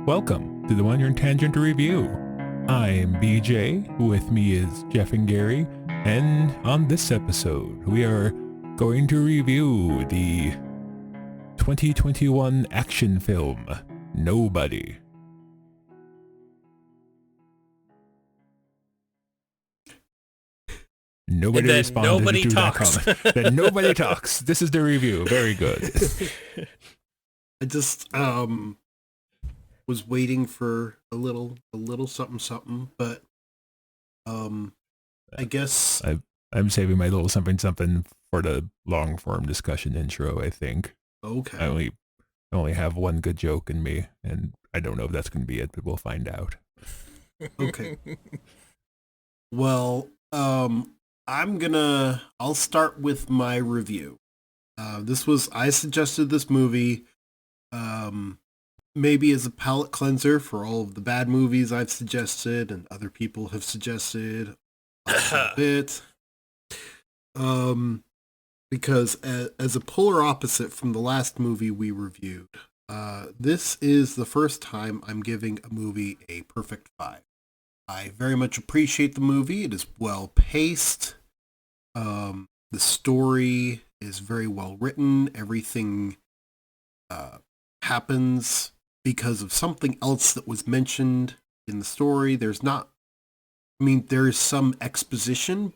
Welcome to the One Year Tangent Review. I'm BJ, with me is Jeff and Gary, and on this episode we are going to review the 2021 action film, Nobody. Nobody responded nobody to talks. that comment. Then nobody talks. This is the review. Very good. I just was waiting for a little something, but I guess I'm saving my little something for the long form discussion intro, I think. Okay. I only have one good joke in me, and I don't know if that's going to be it, but we'll find out. Okay. Well, I'll start with my review. I suggested this movie, maybe as a palate cleanser for all of the bad movies I've suggested and other people have suggested a bit. Because as a polar opposite from the last movie we reviewed, this is the first time I'm giving a movie a perfect 5. I very much appreciate the movie. It is well paced. The story is very well written. Everything happens because of something else that was mentioned in the story. There's some exposition,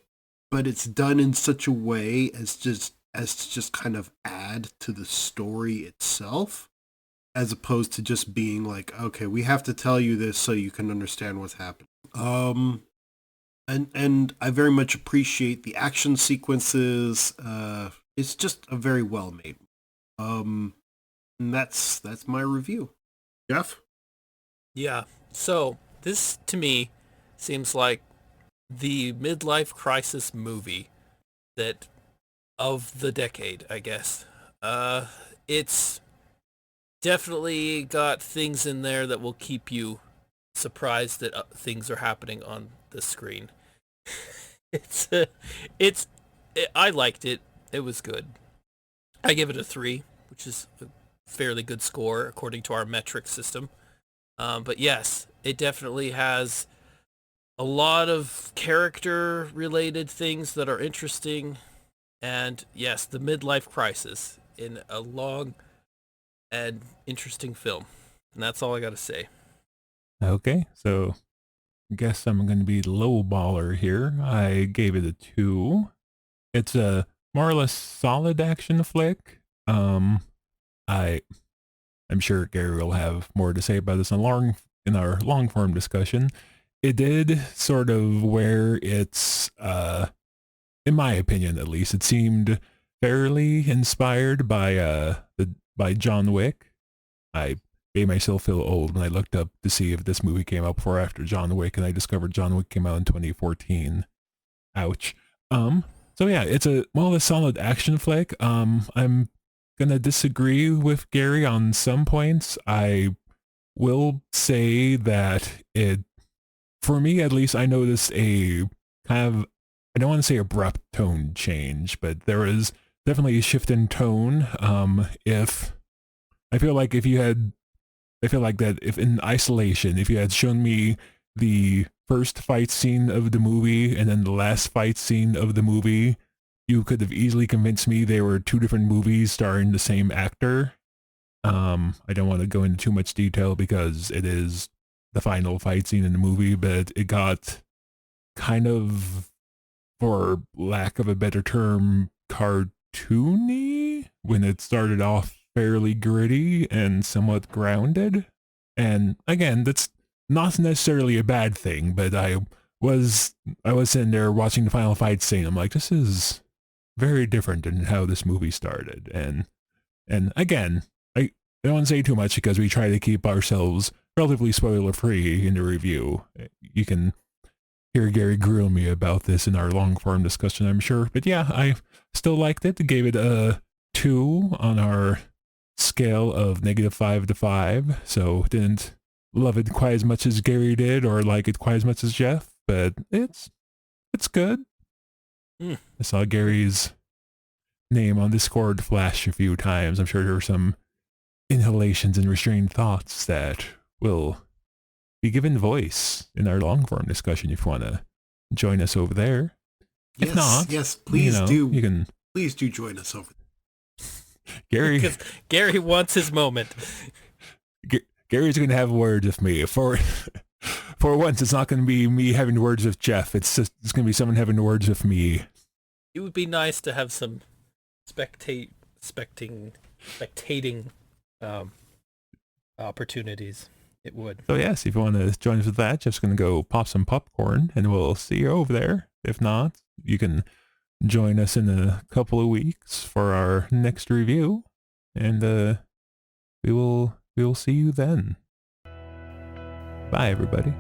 but it's done in such a way as to just kind of add to the story itself, as opposed to just being like, okay, we have to tell you this so you can understand what's happening. And I very much appreciate the action sequences. It's just a very well made. And that's my review. Jeff? Yeah. So this to me seems like the midlife crisis movie of the decade, I guess. It's definitely got things in there that will keep you surprised that things are happening on the screen. I liked it. It was good. I give it a 3, which is a fairly good score according to our metric system. But yes, it definitely has a lot of character-related things that are interesting. And yes, the midlife crisis in a long and interesting film. And that's all I got to say. Okay, so I guess I'm going to be the low baller here. I gave it a 2. It's a more or less solid action flick. I'm sure Gary will have more to say about this in our long form discussion. It did sort of where it's, in my opinion at least, it seemed fairly inspired by John Wick. I made myself feel old when I looked up to see if this movie came out before or after John Wick, and I discovered John Wick came out in 2014. Ouch. So yeah, it's a solid action flick. I'm gonna disagree with Gary on some points. I will say that for me at least, I noticed a kind of, I don't want to say abrupt tone change, but there is definitely a shift in tone. If in isolation, if you had shown me the first fight scene of the movie and then the last fight scene of the movie, you could have easily convinced me they were 2 different movies starring the same actor. I don't want to go into too much detail because it is the final fight scene in the movie, but it got kind of, for lack of a better term, cartoony when it started off fairly gritty and somewhat grounded. And again, that's not necessarily a bad thing, but I was sitting there watching the final fight scene. I'm like, this is very different than how this movie started. And again, I don't want to say too much because we try to keep ourselves relatively spoiler free in the review. You can hear Gary grill me about this in our long form discussion, I'm sure. But yeah, I still liked it. Gave it a 2 on our scale of -5 to 5. So didn't love it quite as much as Gary did or like it quite as much as Jeff, but it's good. I saw Gary's name on Discord flash a few times. I'm sure there were some inhalations and restrained thoughts that will be given voice in our long form discussion if you want to join us over there. If not, yes, please do. You can. Please do join us over Gary. Because Gary wants his moment. Gary's going to have words with me. For once, it's not going to be me having words with Jeff. It's going to be someone having words with me. It would be nice to have some spectating opportunities. It would. So yes, if you want to join us with that, Jeff's going to go pop some popcorn, and we'll see you over there. If not, you can join us in a couple of weeks for our next review, and we will see you then. Bye, everybody.